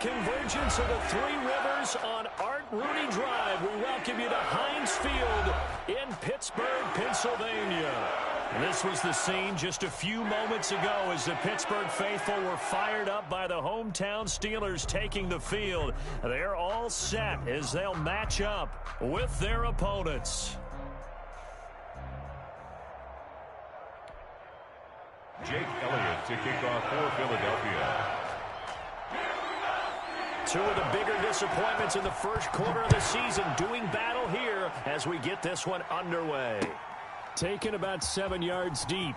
convergence of the Three Rivers on Art Rooney Drive. We welcome you to Heinz Field in Pittsburgh, Pennsylvania. This was the scene just a few moments ago as the Pittsburgh faithful were fired up by the hometown Steelers taking the field. They're all set as they'll match up with their opponents. Jake Elliott to kick off for Philadelphia. Two of the bigger disappointments in the first quarter of the season doing battle here as we get this one underway. Taken about 7 yards deep.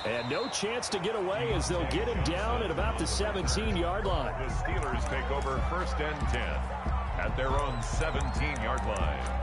And no chance to get away as they'll get him down at about the 17-yard line. The Steelers take over 1st and 10 at their own 17-yard line.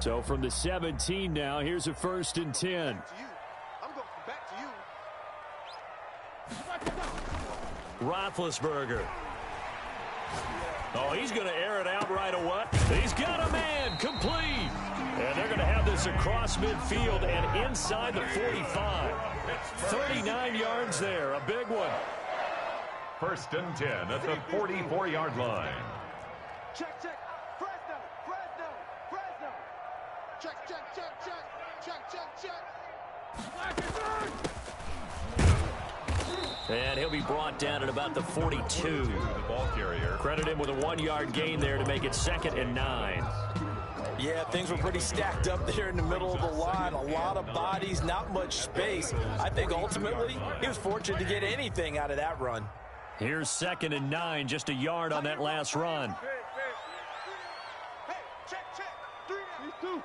So from the 17 now, here's a 1st and 10. I'm going back to you. Roethlisberger. Oh, he's going to air it out right away. He's got a man complete. And they're going to have this across midfield and inside the 45. 39 yards there, a big one. 1st and 10 at the 44-yard line. Check. And he'll be brought down at about the 42. The ball carrier. Credit him with a 1-yard gain there to make it 2nd and 9. Yeah, things were pretty stacked up there in the middle of the line. A lot of bodies, not much space. I think ultimately he was fortunate to get anything out of that run. Here's 2nd and 9, just a yard on that last run. Hey, check. 3 down.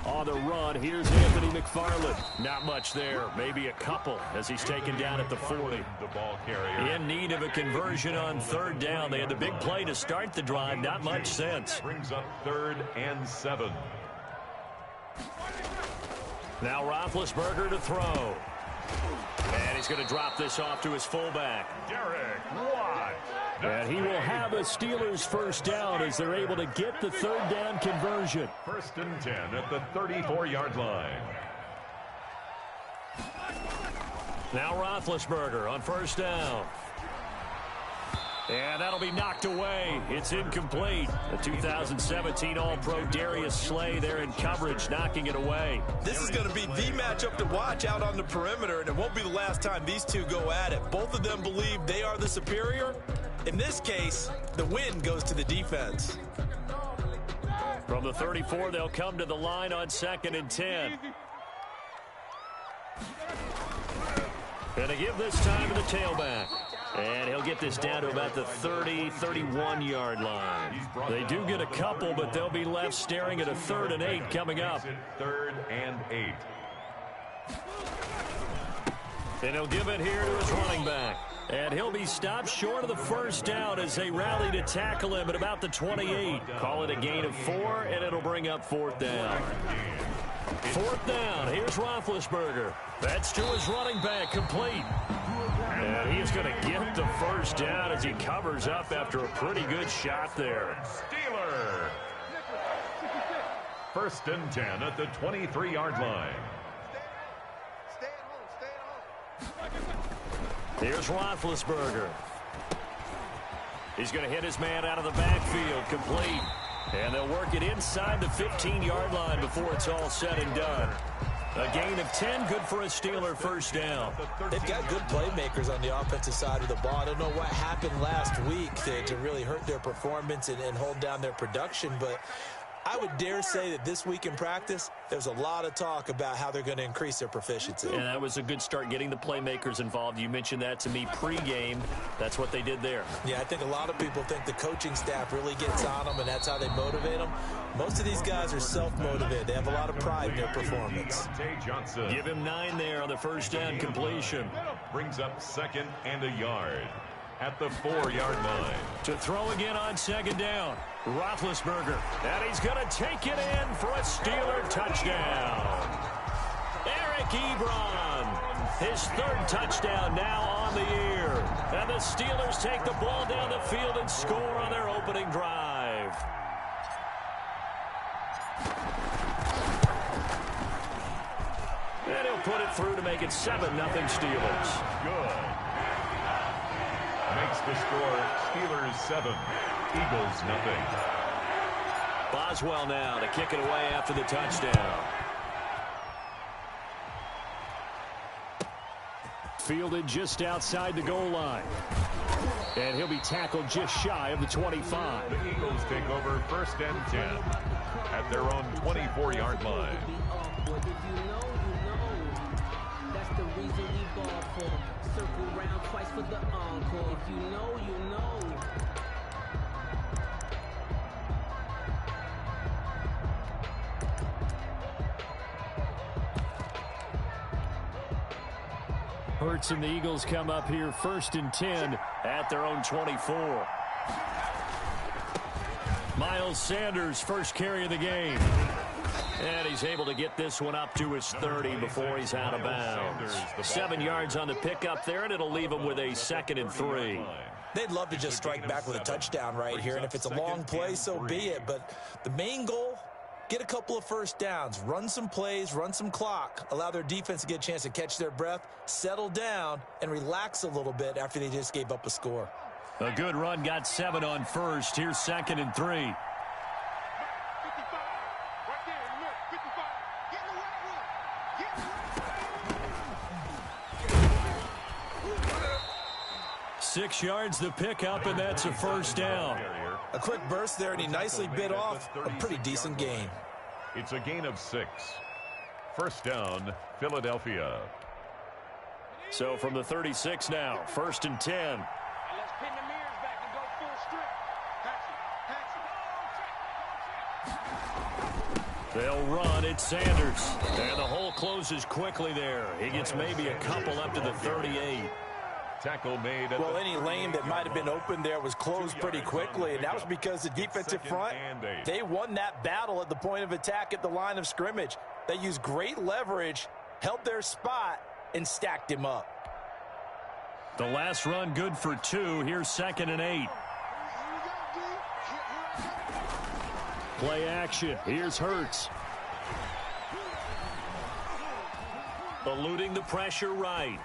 On the run, here's Anthony McFarland. Not much there, maybe a couple as he's taken down at the 40. The ball carrier. In need of a conversion on 3rd down. They had the big play to start the drive, not much sense. Brings up 3rd and 7. Now Roethlisberger to throw. And he's going to drop this off to his fullback. Derek Watt. And he will have a Steelers 1st down as they're able to get the 3rd down conversion. 1st and 10 at the 34-yard line. Now Roethlisberger on 1st down. And that'll be knocked away. It's incomplete. The 2017 All-Pro Darius Slay there in coverage, knocking it away. This is going to be the matchup to watch out on the perimeter, and it won't be the last time these two go at it. Both of them believe they are the superior. In this case, the win goes to the defense. From the 34, they'll come to the line on 2nd and 10. And to give this time to the tailback. And he'll get this down to about the 30, 31-yard line. They do get a couple, but they'll be left staring at a 3rd and 8 coming up. 3rd and 8. And he'll give it here to his running back. And he'll be stopped short of the 1st down as they rally to tackle him at about the 28. Call it a gain of 4, and it'll bring up 4th down. 4th down. Here's Roethlisberger. That's to his running back, complete. And he's going to get the 1st down as he covers up after a pretty good shot there. Steeler. 1st and 10 at the 23-yard line. Stay at home. Here's Roethlisberger. He's going to hit his man out of the backfield, complete. And they'll work it inside the 15-yard line before it's all said and done. A gain of 10, good for a Steeler 1st down. They've got good playmakers on the offensive side of the ball. I don't know what happened last week to really hurt their performance and hold down their production, but I would dare say that this week in practice, there's a lot of talk about how they're going to increase their proficiency. And that was a good start getting the playmakers involved. You mentioned that to me pregame. That's what they did there. Yeah, I think a lot of people think the coaching staff really gets on them, and that's how they motivate them. Most of these guys are self-motivated. They have a lot of pride in their performance. Johnson. Give him 9 there on the 1st down completion. Brings up 2nd and a yard. at the 4-yard line. To throw again on second down. Roethlisberger. And he's going to take it in for a Steeler touchdown. Eric Ebron. His third touchdown now on the year. And the Steelers take the ball down the field and score on their opening drive. And he'll put it through to make it 7-0 Steelers. Good. Makes the score Steelers 7, Eagles nothing. Boswell now to kick it away after the touchdown. Fielded just outside the goal line. And he'll be tackled just shy of the 25. The Eagles take over 1st and 10 at their own 24-yard line. That's the reason we ball for. Circle round twice for the encore. If you know, you know. Hurts and the Eagles come up here 1st and 10 at their own 24. Miles Sanders, first carry of the game. And he's able to get this one up to his 30 before he's out of bounds. 7 yards on the pickup there, and it'll leave him with a 2nd and 3. They'd love to just strike back with a touchdown right here, and if it's a long play, so be it. But the main goal, get a couple of first downs, run some plays, run some clock, allow their defense to get a chance to catch their breath, settle down, and relax a little bit after they just gave up a score. A good run, got 7 on first. Here's 2nd and 3. 6 yards the pickup, and that's a first down. A quick burst there, and he nicely bit off a pretty decent gain. It's a gain of 6. 1st down, Philadelphia. So from the 36 now, 1st and 10. Let's pin the mirrors back and go full strip. Patch it. They'll run. It's Sanders. And the hole closes quickly there. He gets maybe a couple up to the 38. Tackle made. Well, any lane that might have been open there was closed pretty quickly, and that was because the defensive front, they won that battle at the point of attack at the line of scrimmage. They used great leverage, held their spot, and stacked him up. The last run good for 2. Here's 2nd and 8. Play action. Here's Hurts. Eluding the pressure right.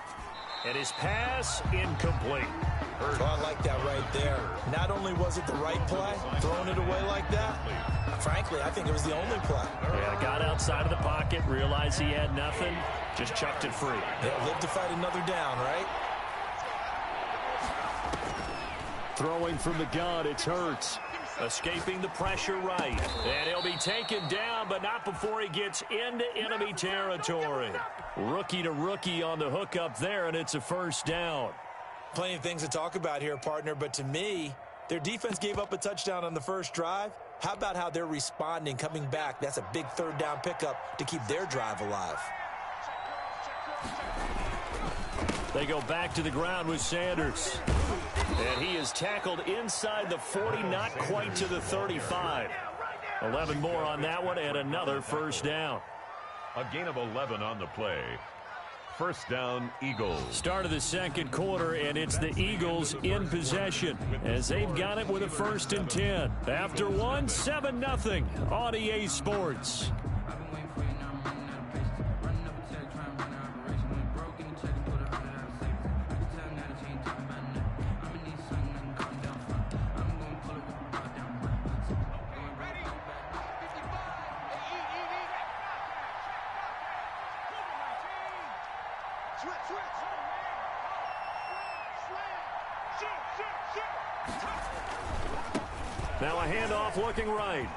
And his pass incomplete. Oh, I like that right there. Not only was it the right play, throwing it away like that, frankly, I think it was the only play. Yeah, got outside of the pocket, realized he had nothing, just chucked it free. They'll live to fight another down, right? Throwing from the gun, it's Hurts. Escaping the pressure right. And he'll be taken down, but not before he gets into enemy territory. Rookie to rookie on the hook up there, and it's a first down. Plenty of things to talk about here, partner, but to me, their defense gave up a touchdown on the first drive. How about how they're responding, coming back? That's a big 3rd down pickup to keep their drive alive. They go back to the ground with Sanders. And he is tackled inside the 40, not quite to the 35. 11 more on that one, and another first down. A gain of 11 on the play. 1st down, Eagles. Start of the second quarter, and it's the Eagles in possession as they've got it with a 1st and 10. After one, 7-0 on EA Sports. Now a handoff looking right.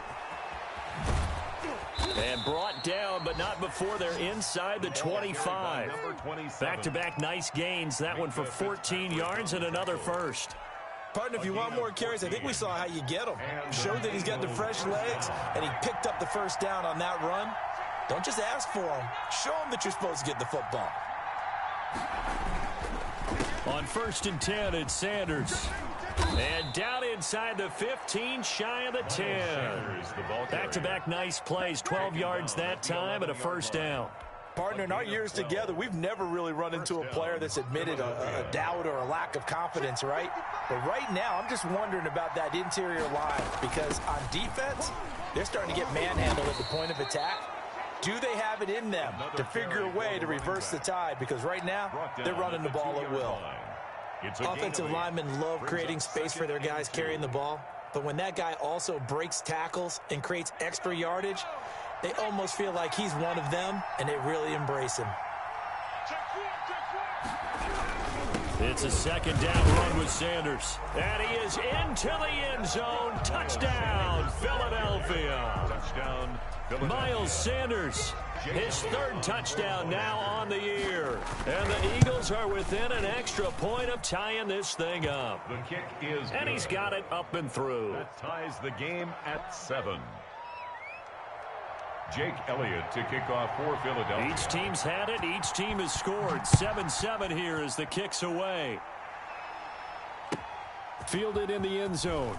And brought down, but not before they're inside the 25. Back-to-back nice gains. That one for 14 yards and another first. Partner, if you want more carries, I think we saw how you get them. Showed that he's got the fresh legs, and he picked up the first down on that run. Don't just ask for them. Show them that you're supposed to get the football. On 1st and 10, it's Sanders. And down inside the 15, shy of the 10. Back-to-back nice plays, 12 yards that time and a first down. Partner, in our years together, we've never really run into a player that's admitted a doubt or a lack of confidence, right? But right now, I'm just wondering about that interior line because on defense, they're starting to get manhandled at the point of attack. Do they have it in them to figure a way to reverse the tide? Because right now, they're running the ball at will. Offensive linemen love creating space for their guys carrying the ball. But when that guy also breaks tackles and creates extra yardage, they almost feel like he's one of them, and they really embrace him. It's a second down run with Sanders. And he is into the end zone. Touchdown, Philadelphia. Touchdown, Philadelphia. Miles Sanders, his 3rd touchdown now on the year. And the Eagles are within an extra point of tying this thing up. The kick is And he's got it up and through. That ties the game at 7. Jake Elliott to kick off for Philadelphia. Each team's had it. Each team has scored. 7-7 here as the kick's away. Fielded in the end zone.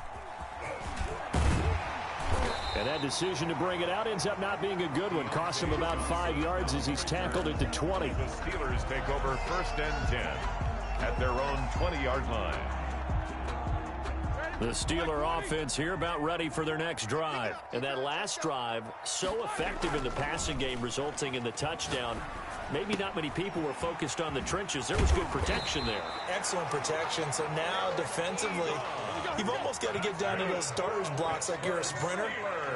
And that decision to bring it out ends up not being a good one. Cost him about 5 yards as he's tackled at the 20. The Steelers take over 1st and 10 at their own 20-yard line. The Steeler offense here about ready for their next drive. And that last drive, so effective in the passing game, resulting in the touchdown. Maybe not many people were focused on the trenches. There was good protection there. Excellent protection. So now defensively, you've almost got to get down to those starters blocks like you're a sprinter.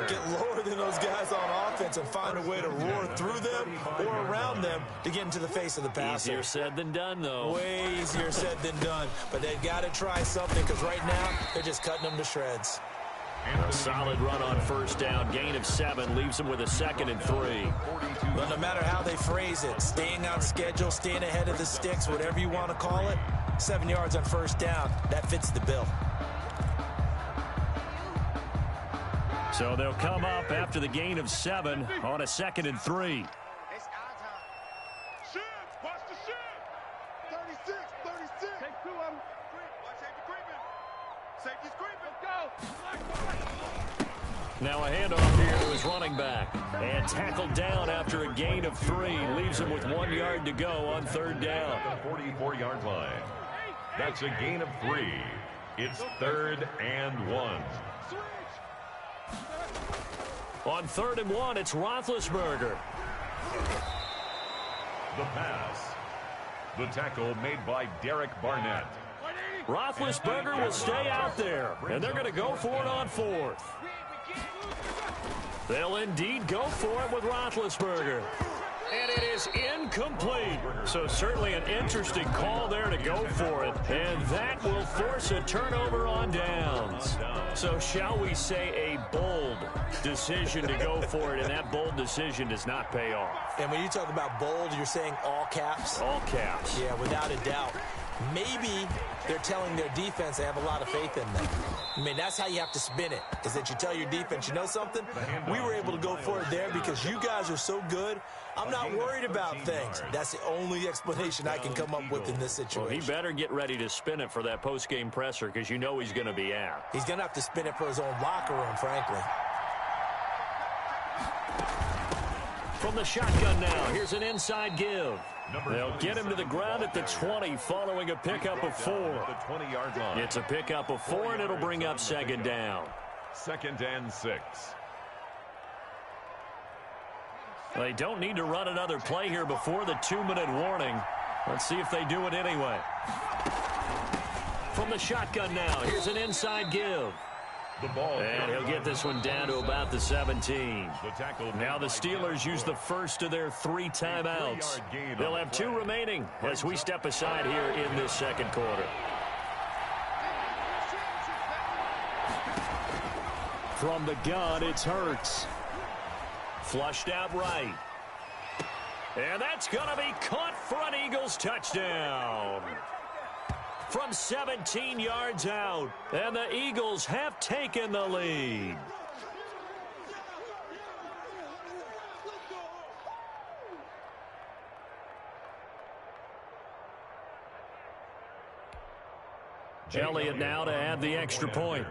Get lower than those guys on offense and find a way to roar through them or around them to get into the face of the passer. Easier said than done, though. Way easier said than done. But they've got to try something because right now they're just cutting them to shreds. A solid run on 1st down. Gain of 7 leaves them with a 2nd and 3. But no matter how they phrase it, staying on schedule, staying ahead of the sticks, whatever you want to call it, 7 yards on 1st down, that fits the bill. So they'll come up after the gain of 7 on a 2nd and 3. It's our time. Shit! Watch the shit! 36, 36. Take 2 of them. Watch safety creeping. Safety's creeping. Let's go. Now a handoff here to his running back. And tackled down after a gain of 3. Leaves him with 1 yard to go on 3rd down. The 44-yard line. That's a gain of 3. It's 3rd and 1. On 3rd and 1, it's Roethlisberger. The pass. The tackle made by Derek Barnett. Roethlisberger will stay out there, and they're going to go for it on 4th. They'll indeed go for it with Roethlisberger. And it is incomplete. So certainly an interesting call there to go for it. And that will force a turnover on downs. So shall we say a bold decision to go for it, and that bold decision does not pay off. And when you talk about bold, you're saying all caps? All caps. Yeah, without a doubt. Maybe they're telling their defense they have a lot of faith in them. I mean, that's how you have to spin it, is that you tell your defense, you know something? We were able to go for it there because you guys are so good. I'm not worried about things. That's the only explanation I can come up with in this situation. Well, he better get ready to spin it for that post-game presser because you know he's going to be out. He's going to have to spin it for his own locker room, frankly. From the shotgun now, here's an inside give. They'll get him to the ground at the 20 following a pickup of 4. The 20-yard line. It's a pickup of 4, and it'll bring up 2nd down. 2nd and 6. They don't need to run another play here before the 2-minute warning. Let's see if they do it anyway. From the shotgun now, here's an inside give. The ball. And he'll get this one down to about the 17. Now the Steelers use the first of their 3 timeouts. They'll have 2 remaining as we step aside here in this 2nd quarter. From the gun, it's Hurts. Flushed out right. And that's going to be caught for an Eagles touchdown. From 17 yards out, and the Eagles have taken the lead. Elliott now to add the extra point.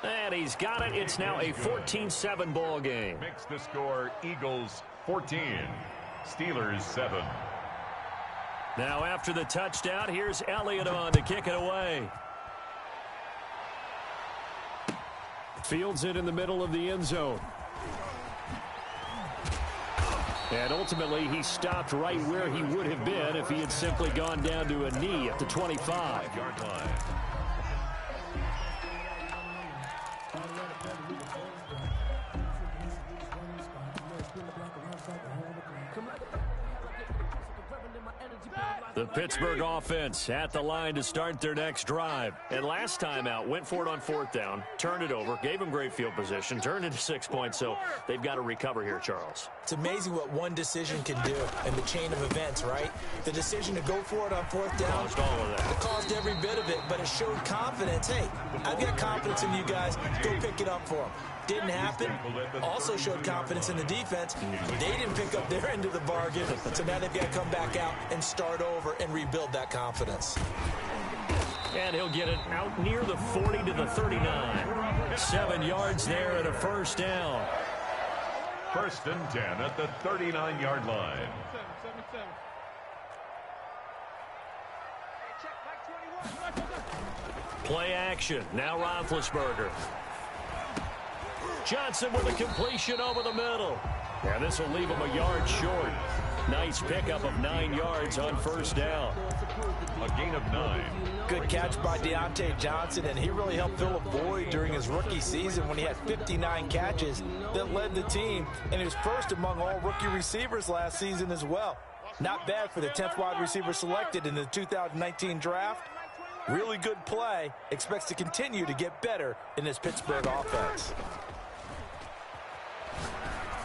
And he's got it. It's now a 14-7 ball game. Makes the score Eagles 14, Steelers 7. Now after the touchdown, here's Elliott on to kick it away. Fields it in the middle of the end zone. And ultimately, he stopped right where he would have been if he had simply gone down to a knee at the 25-yard line. The Pittsburgh offense at the line to start their next drive. And last time out, went for it on 4th down, turned it over, gave them great field position, turned into 6 points, so they've got to recover here, Charles. It's amazing what one decision can do in the chain of events, right? The decision to go for it on 4th down. Caused all of that. It caused every bit of it, but it showed confidence. Hey, I've got confidence in you guys. Go pick it up for them. Didn't happen. Also showed confidence in the defense. They didn't pick up their end of the bargain, so now they've got to come back out and start over and rebuild that confidence. And he'll get it out near the 40 to the 39. 7 yards there and a first down. 1st and 10 at the 39-yard line. Play action. Now Roethlisberger. Johnson with a completion over the middle. And this will leave him a yard short. Nice pickup of 9 yards on 1st down. A gain of 9. Good catch by Deontay Johnson, and he really helped fill a void during his rookie season when he had 59 catches that led the team, and he was first among all rookie receivers last season as well. Not bad for the 10th wide receiver selected in the 2019 draft. Really good play. Expects to continue to get better in this Pittsburgh offense.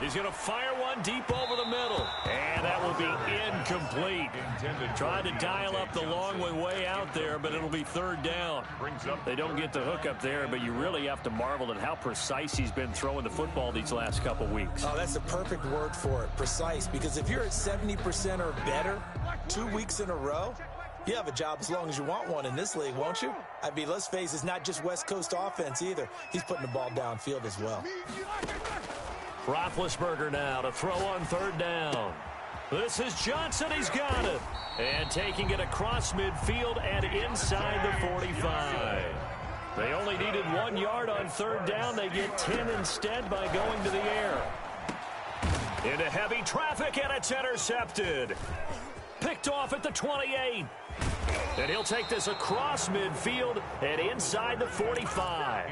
He's going to fire one deep over the middle. And that will be incomplete. Tried to dial up the long way out there, but it'll be 3rd down. They don't get the hook up there, but you really have to marvel at how precise he's been throwing the football these last couple weeks. Oh, that's the perfect word for it, precise. Because if you're at 70% or better 2 weeks in a row, you have a job as long as you want one in this league, won't you? I mean, let's face it, it's not just West Coast offense either. He's putting the ball downfield as well. Roethlisberger now to throw on 3rd down. This is Johnson. He's got it. And taking it across midfield and inside the 45. They only needed 1 yard on 3rd down. They get 10 instead by going to the air. Into heavy traffic, and it's intercepted. Picked off at the 28. And he'll take this across midfield and inside the 45.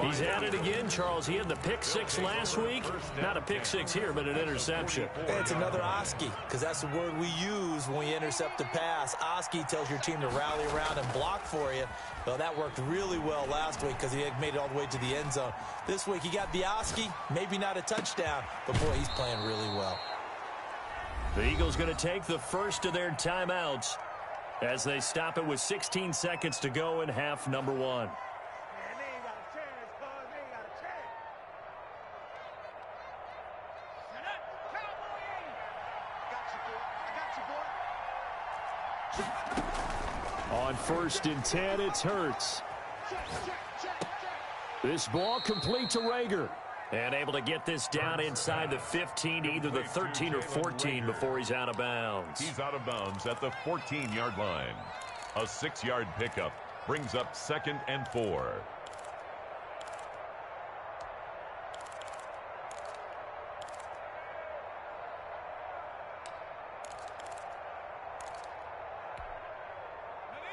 He's at it again, Charles. He had the pick 6 last week. Not a pick 6 here, but an interception. It's another Oski, because that's the word we use when we intercept a pass. Oski tells your team to rally around and block for you. Well, that worked really well last week because he had made it all the way to the end zone. This week he got the Oski, maybe not a touchdown, but boy, he's playing really well. The Eagles going to take the first of their timeouts as they stop it with 16 seconds to go in half number 1. On 1st and 10, it's Hurts. This ball complete to Rager. And able to get this down inside the 15, either the 13 or 14 before he's out of bounds. He's out of bounds at the 14-yard line. A 6-yard pickup brings up 2nd and 4.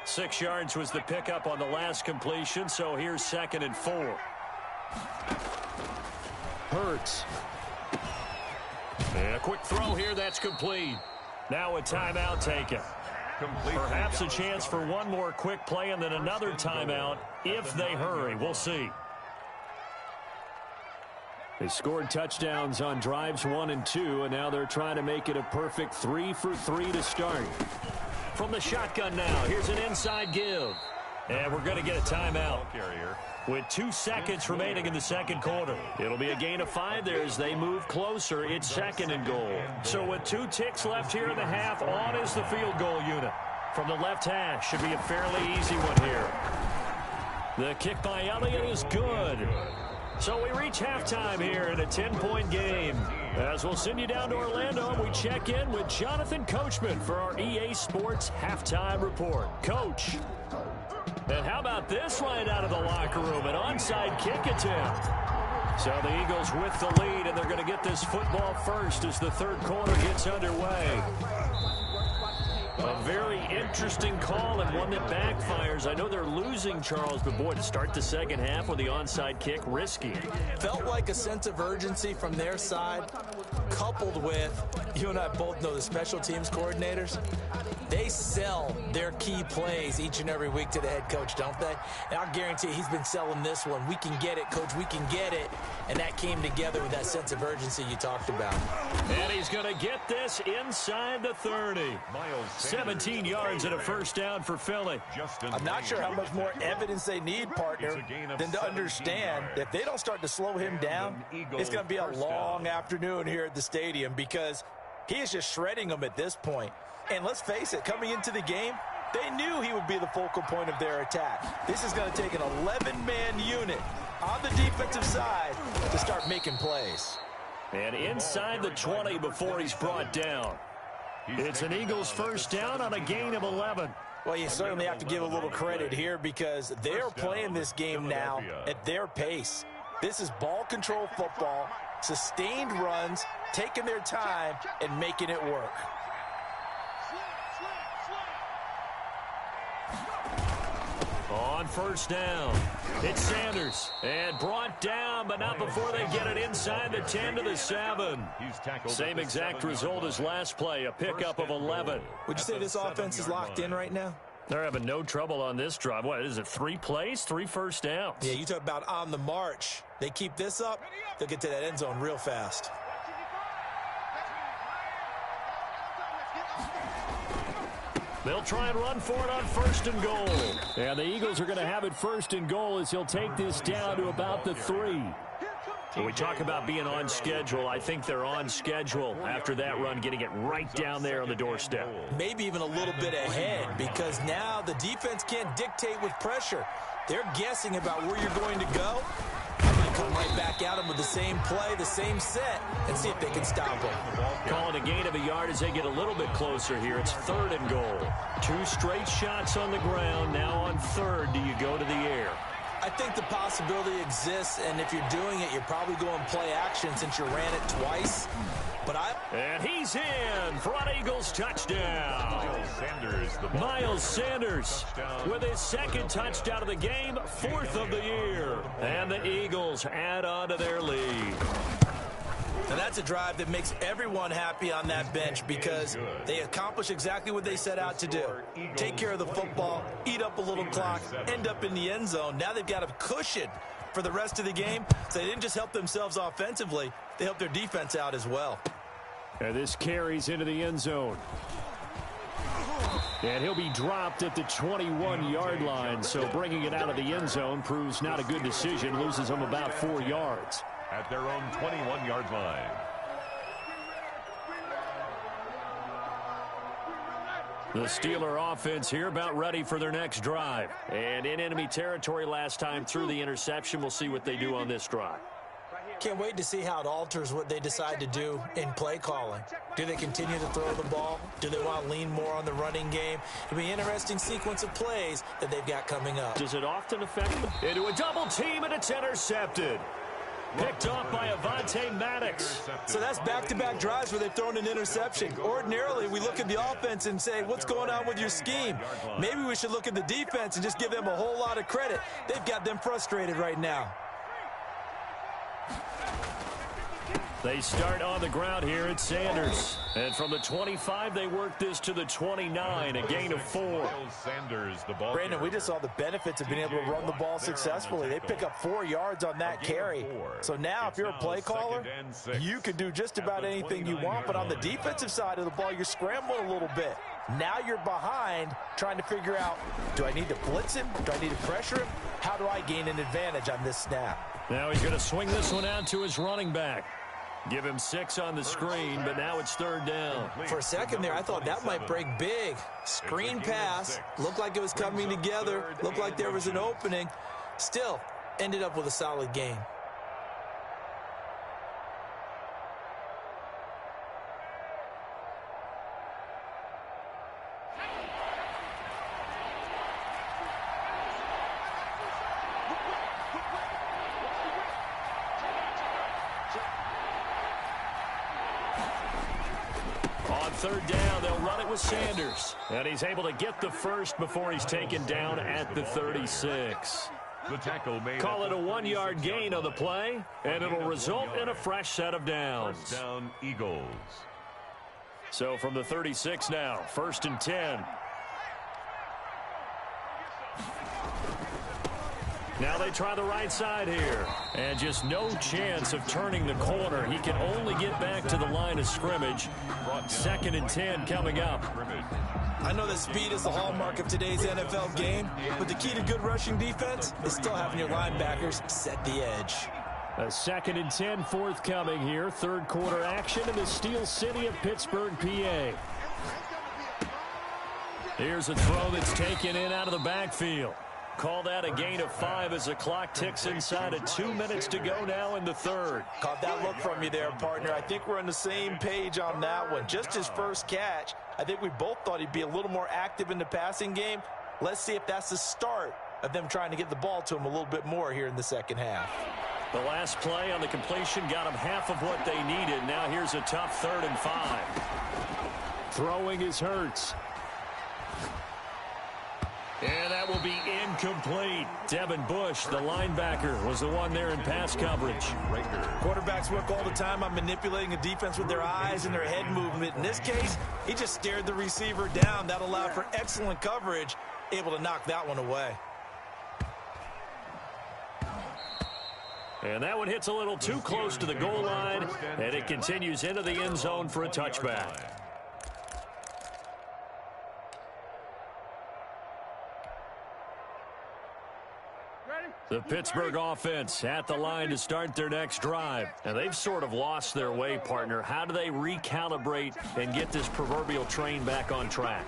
Six yards was the pickup on the last completion, so here's 2nd and 4. Hurts. And a quick throw here, that's complete. Now a timeout taken. Perhaps a chance for one more quick play and then another timeout if they hurry. We'll see. They scored touchdowns on drives 1 and 2, and now they're trying to make it a perfect 3 for 3 to start. From the shotgun now, here's an inside give. And we're going to get a timeout with 2 seconds remaining in the second quarter. It'll be a gain of 5 there as they move closer. It's 2nd and goal. So with 2 ticks left here in the half, on is the field goal unit. From the left hash, should be a fairly easy one here. The kick by Elliott is good. So we reach halftime here in a 10-point game. As we'll send you down to Orlando, and we check in with Jonathan Coachman for our EA Sports Halftime Report. Coach. And how about this right out of the locker room? An onside kick attempt. So the Eagles with the lead, and they're going to get this football first as the third quarter gets underway. A very interesting call and one that backfires. I know they're losing, Charles, but boy, to start the second half with the onside kick, risky. Felt like a sense of urgency from their side, coupled with, you and I both know the special teams coordinators, they sell their key plays each and every week to the head coach, don't they? And I'll guarantee he's been selling this one. We can get it, coach, we can get it. And that came together with that sense of urgency you talked about. And he's going to get this inside the 30. 17 yards and a first down for Philly. I'm not sure how much more evidence they need, partner, than to understand that if they don't start to slow him down, it's going to be a long afternoon here at the stadium because he is just shredding them at this point. And let's face it, coming into the game, they knew he would be the focal point of their attack. This is going to take an 11-man unit on the defensive side to start making plays. And inside the 20 before he's brought down. It's an Eagles first down on a gain of 11. Well, you certainly have to give a little credit here because they're playing this game now at their pace. This is ball control football, sustained runs, taking their time, and making it work. On first down, it's Sanders. And brought down, but not before they get it inside the 10 to the 7. Same exact result as last play, a pickup of 11. Would you say this offense is locked in right now? They're having no trouble on this drive. What is it, 3 plays, 3 first downs? Yeah, you talk about on the march. They keep this up, they'll get to that end zone real fast. They'll try and run for it on first and goal. And the Eagles are going to have it first and goal as he'll take this down to about the 3. When we talk about being on schedule, I think they're on schedule after that run, getting it right down there on the doorstep. Maybe even a little bit ahead because now the defense can't dictate with pressure. They're guessing about where you're going to go. I'm going to come right back at them with the same play, the same set, and see if they can stop them. Calling a gain of a yard as they get a little bit closer here. It's 3rd and goal. 2 straight shots on the ground. Now on 3rd, do you go to the air? I think the possibility exists, and if you're doing it, you're probably going play action since you ran it twice. And he's in for an Eagles touchdown. Miles Sanders with his 2nd touchdown of the game, 4th of the year. And the Eagles add on to their lead. And that's a drive that makes everyone happy on that bench because they accomplish exactly what they set out to do. Take care of the football, eat up a little clock, end up in the end zone. Now they've got a cushion for the rest of the game. So they didn't just help themselves offensively, they helped their defense out as well. And this carries into the end zone. And he'll be dropped at the 21-yard line. So bringing it out of the end zone proves not a good decision. Loses him about 4 yards. At their own 21-yard line. The Steeler offense here about ready for their next drive. And in enemy territory last time through the interception. We'll see what they do on this drive. Can't wait to see how it alters what they decide to do in play calling. Do they continue to throw the ball? Do they want to lean more on the running game? It'll be an interesting sequence of plays that they've got coming up. Does it often affect them? Into a double team, and it's intercepted. Picked off by Avonte Maddox. So that's back-to-back drives where they've thrown an interception. Ordinarily, we look at the offense and say, what's going on with your scheme? Maybe we should look at the defense and just give them a whole lot of credit. They've got them frustrated right now. They start on the ground here at Sanders. And from the 25, they work this to the 29, a gain of 4. Sanders, the ball Brandon, we just saw the benefits of being able to run the ball successfully. They pick up 4 yards on that carry. So now if you're a play caller, you can do just about anything you want. But on the defensive side of the ball, you're scrambling a little bit. Now you're behind trying to figure out, do I need to blitz him? Do I need to pressure him? How do I gain an advantage on this snap? Now he's going to swing this one out to his running back. Give him 6 on the screen, but now it's 3rd down. For a second there, I thought that might break big. Screen pass, looked like it was coming together, looked like there was an opening. Still, ended up with a solid gain. On 3rd down, they'll run it with Sanders. And he's able to get the first before he's taken down at the 36. The tackle made. Call it a 1-yard gain on the play, and it'll result in a fresh set of downs. First down, Eagles. So from the 36 now, 1st and 10. Now they try the right side here. And just no chance of turning the corner. He can only get back to the line of scrimmage. 2nd and 10 coming up. I know that speed is the hallmark of today's NFL game, but the key to good rushing defense is still having your linebackers set the edge. A 2nd and 10 forthcoming here. 3rd quarter action in the Steel City of Pittsburgh, PA. Here's a throw that's taken in out of the backfield. Call that a gain of 5 as the clock ticks inside of 2 minutes to go now in the 3rd. Caught that look from you there, partner. I think we're on the same page on that one. Just his first catch. I think we both thought he'd be a little more active in the passing game. Let's see if that's the start of them trying to get the ball to him a little bit more here in the second half. The last play on the completion got them half of what they needed. Now here's a tough 3rd and 5. Throwing is Hurts. And that will be incomplete. Devin Bush, the linebacker, was the one there in pass coverage. Quarterbacks work all the time on manipulating a defense with their eyes and their head movement. In this case, he just stared the receiver down. That allowed for excellent coverage, able to knock that one away. And that one hits a little too close to the goal line, and it continues into the end zone for a touchback. The Pittsburgh offense at the line to start their next drive. And they've sort of lost their way, partner. How do they recalibrate and get this proverbial train back on track?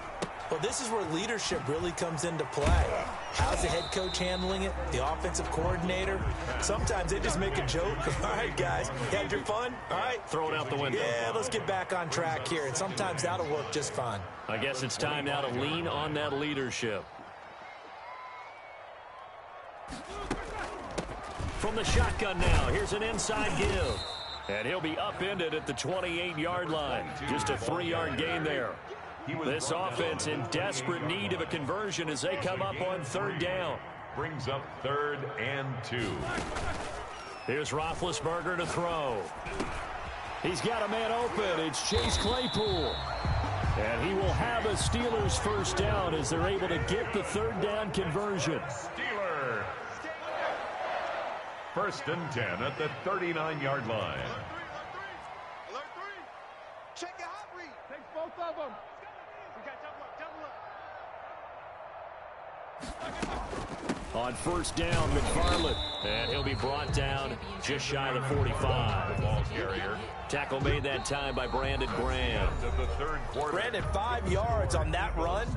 Well, this is where leadership really comes into play. How's the head coach handling it? The offensive coordinator? Sometimes they just make a joke. All right, guys, you had your fun? All right. Throw it out the window. Yeah, let's get back on track here. And sometimes that'll work just fine. I guess it's time now to lean on that leadership. From the shotgun now, here's an inside give. And he'll be upended at the 28-yard line. Just a 3-yard gain there. This offense in desperate need of a conversion as they come up on 3rd down. Brings up 3rd and 2. Here's Roethlisberger to throw. He's got a man open. It's Chase Claypool. And he will have a Steelers first down as they're able to get the 3rd down conversion. Steeler. 1st and 10 at the 39-yard line. Alert 3. Check your hot read. Take both of them. We got double up. On 1st down, McFarland. And he'll be brought down just shy of the 45. The ball carrier. Tackle made that time by Brandon Graham. Of the 3rd quarter. Brandon, 5 yards on that run.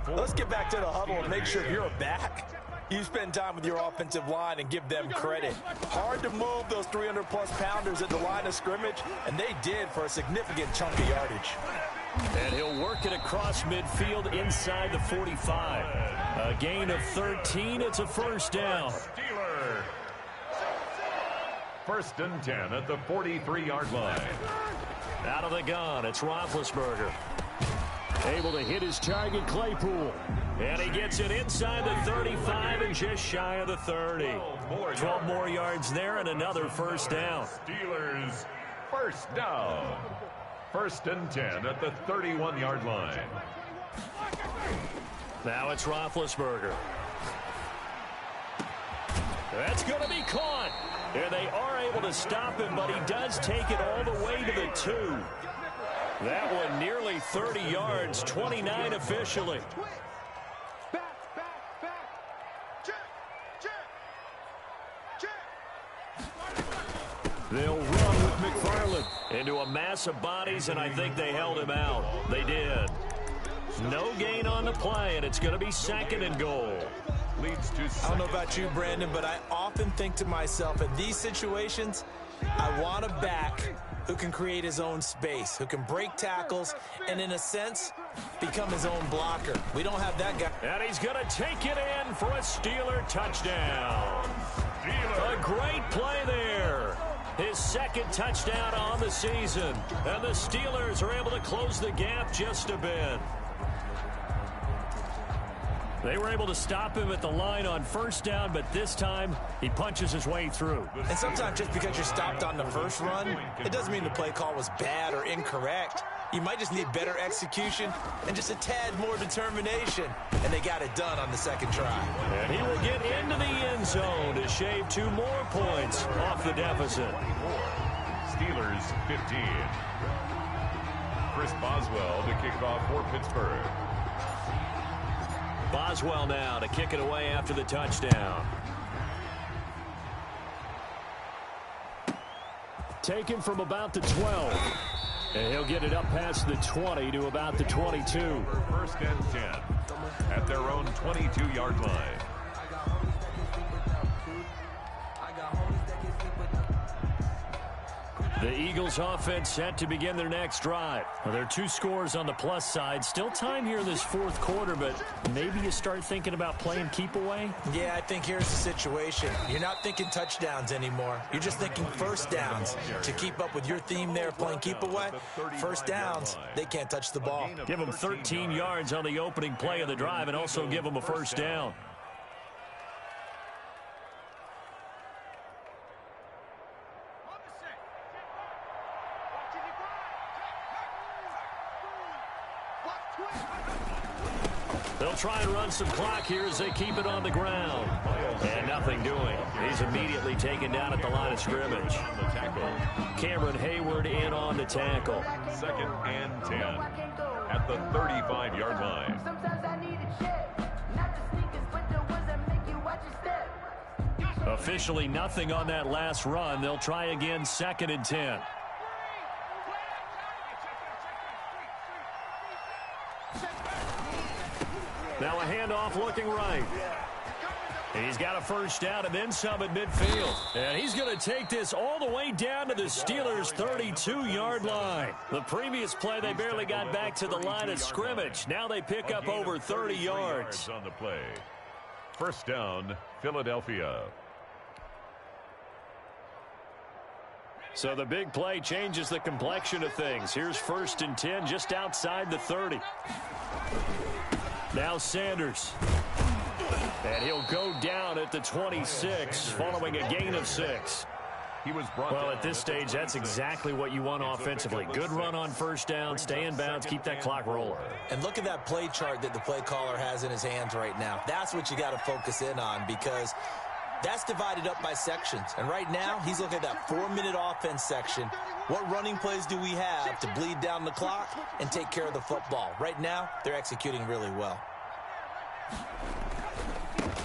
Let's get back to the huddle and make sure you're back. You spend time with your offensive line and give them credit. Hard to move those 300-plus pounders at the line of scrimmage, and they did for a significant chunk of yardage. And he'll work it across midfield inside the 45. A gain of 13. It's a first down. Steeler. 1st and 10 at the 43-yard line. Out of the gun, it's Roethlisberger. Able to hit his target, Claypool. And he gets it inside the 35 and just shy of the 30. 12 more yards there and another first down. Steelers first down. 1st and 10 at the 31-yard line. Now it's Roethlisberger. That's going to be caught. And they are able to stop him, but he does take it all the way to the 2. That one nearly 30 yards, 29 officially. They'll run with McFarland into a mass of bodies, and I think they held him out. They did. No gain on the play, and it's going to be 2nd and goal. Leads to I don't know about you, Brandon, but I often think to myself, in these situations, I want a back who can create his own space, who can break tackles, and in a sense, become his own blocker. We don't have that guy. And he's going to take it in for a Steeler touchdown. A great play there. His 2nd touchdown on the season. And the Steelers are able to close the gap just a bit. They were able to stop him at the line on 1st down, but this time he punches his way through. And sometimes just because you're stopped on the first run, it doesn't mean the play call was bad or incorrect. You might just need better execution and just a tad more determination. And they got it done on the 2nd try. And he will get into the end zone to shave 2 more points off the deficit. Steelers 15. Chris Boswell to kick off for Pittsburgh. Boswell now to kick it away after the touchdown. Taken from about the 12. And he'll get it up past the 20 to about the 22. 1st and 10 at their own 22-yard line. The Eagles offense set to begin their next drive. Well, there are 2 scores on the plus side. Still time here in this 4th quarter, but maybe you start thinking about playing keep away? Yeah, I think here's the situation. You're not thinking touchdowns anymore. You're just thinking 1st downs. To keep up with your theme there, playing keep away, 1st downs, they can't touch the ball. Give them 13 yards on the opening play of the drive and also give them a 1st down. They'll try and run some clock here as they keep it on the ground. And nothing doing. He's immediately taken down at the line of scrimmage. Cameron Hayward in on the tackle. 2nd and 10 at the 35-yard line. Officially nothing on that last run. They'll try again 2nd and 10. Now a handoff looking right. He's got a 1st down and then some at midfield. And he's going to take this all the way down to the Steelers' 32-yard line. The previous play, they barely got back to the line of scrimmage. Now they pick up over 30 yards. On the play. 1st down, Philadelphia. So the big play changes the complexion of things. Here's 1st and 10 just outside the 30. Now Sanders. And he'll go down at the 26 following a gain of 6. He was brought well, at this stage, that's exactly what you want offensively. Good run on 1st down, stay in bounds, keep that clock rolling. And look at that play chart that the play caller has in his hands right now. That's what you got to focus in on because that's divided up by sections. And right now, he's looking at that 4-minute offense section. What running plays do we have to bleed down the clock and take care of the football? Right now, they're executing really well.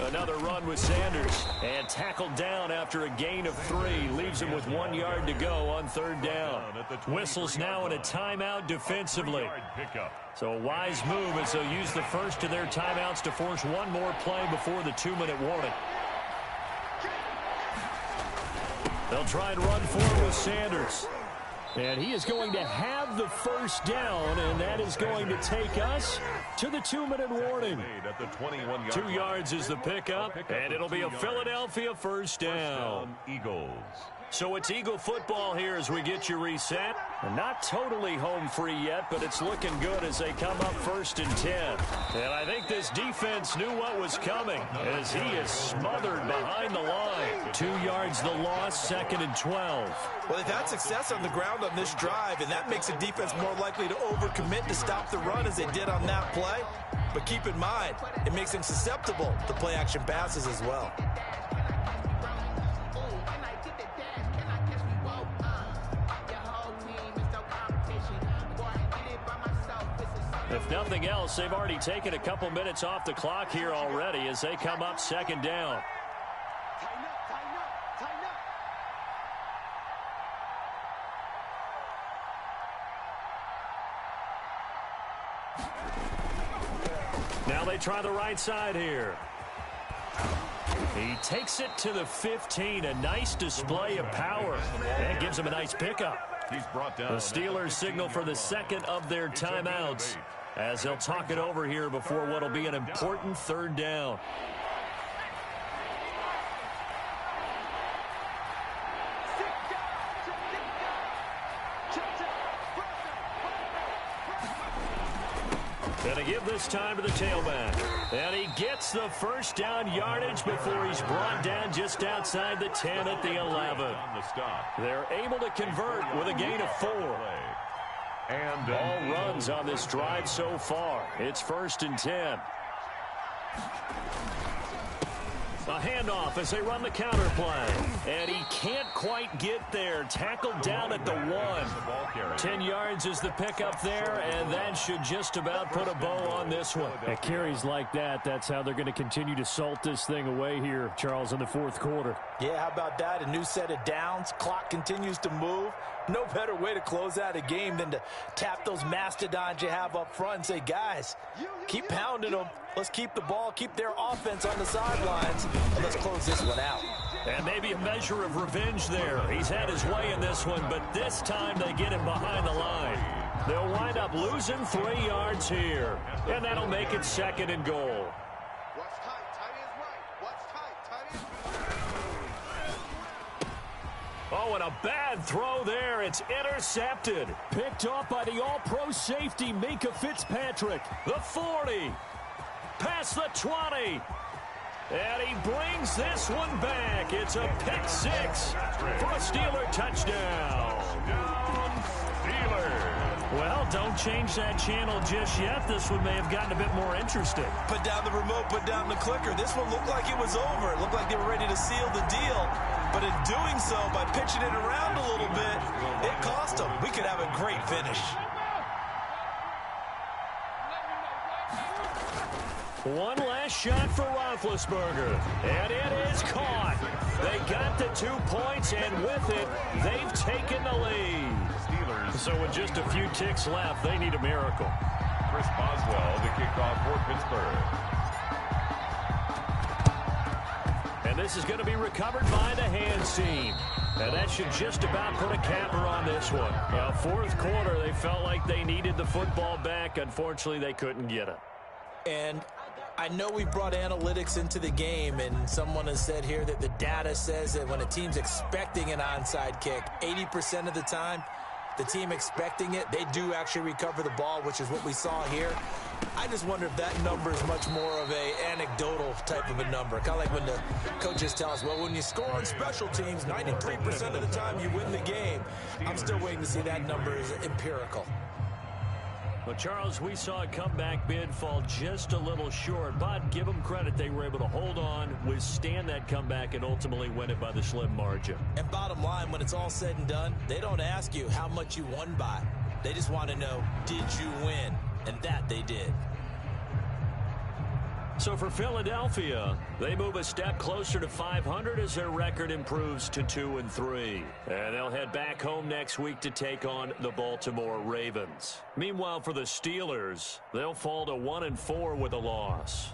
Another run with Sanders. And tackled down after a gain of 3. Leaves him with 1 yard to go on 3rd down. Whistles now in a timeout defensively. So a wise move as they'll use the first of their timeouts to force one more play before the 2-minute warning. They'll try and run forward with Sanders. And he is going to have the 1st down, and that is going to take us to the 2-minute warning. 2 yards is the pickup, and it'll be a Philadelphia 1st down. Eagles. So it's Eagle football here as we get you reset. And not totally home free yet, but it's looking good as they come up 1st and 10. And I think this defense knew what was coming as he is smothered behind the line. 2 yards the loss, 2nd and 12. Well, they've had success on the ground on this drive, and that makes a defense more likely to overcommit to stop the run as they did on that play. But keep in mind, it makes them susceptible to play-action passes as well. If nothing else, they've already taken a couple minutes off the clock here already as they come up 2nd down. Tighten up, tighten up, tighten up. Now they try the right side here. He takes it to the 15. A nice display of power. And gives him a nice pickup. He's brought down. The Steelers signal for the 2nd of their timeouts as they'll talk it over here before what will be an important 3rd down. Going to give this time to the tailback. And he gets the 1st down yardage before he's brought down just outside the 10 at the 11. They're able to convert with a gain of 4. And all runs on this drive so far. It's 1st and 10. A handoff as they run the counter play. And he can't quite get there. Tackled down at the 1. 10 yards is the pickup there, and that should just about put a bow on this one. At carries like that, that's how they're going to continue to salt this thing away here, Charles, in the 4th quarter. Yeah, how about that? A new set of downs. Clock continues to move. No better way to close out a game than to tap those mastodons you have up front and say, guys, keep pounding them. Let's keep the ball, keep their offense on the sidelines, and let's close this one out. And maybe a measure of revenge there. He's had his way in this one, but this time they get him behind the line. They'll wind up losing 3 yards here, and that'll make it 2nd and goal. Watch tight, tight ends right. Watch tight, tight ends. Oh, and a bad throw there. It's intercepted. Picked off by the all-pro safety, Minka Fitzpatrick. The 40. Past the 20. And he brings this one back. It's a pick 6 for a Steeler touchdown. Steelers. Well, don't change that channel just yet. This one may have gotten a bit more interesting. Put down the remote, put down the clicker. This one looked like it was over. It looked like they were ready to seal the deal. But in doing so, by pitching it around a little bit, it cost them. We could have a great finish. One last shot for Roethlisberger, and it is caught. They got the 2 points, and with it, they've taken the lead. Steelers. So with just a few ticks left, they need a miracle. Chris Boswell to kick off for Pittsburgh. And this is going to be recovered by the hands team. And that should just about put a capper on this one. Now, 4th quarter, they felt like they needed the football back. Unfortunately, they couldn't get it. And I know we brought analytics into the game, and someone has said here that the data says that when a team's expecting an onside kick, 80% of the time, the team expecting it, they do actually recover the ball, which is what we saw here. I just wonder if that number is much more of a anecdotal type of a number. Kind of like when the coaches tell us, well, when you score on special teams, 93% of the time you win the game. I'm still waiting to see that number is empirical. But, Charles, we saw a comeback bid fall just a little short, but give them credit. They were able to hold on, withstand that comeback, and ultimately win it by the slim margin. And bottom line, when it's all said and done, they don't ask you how much you won by. They just want to know, did you win? And that they did. So for Philadelphia, they move a step closer to 500 as their record improves to 2-3. And they'll head back home next week to take on the Baltimore Ravens. Meanwhile, for the Steelers, they'll fall to 1-4 with a loss.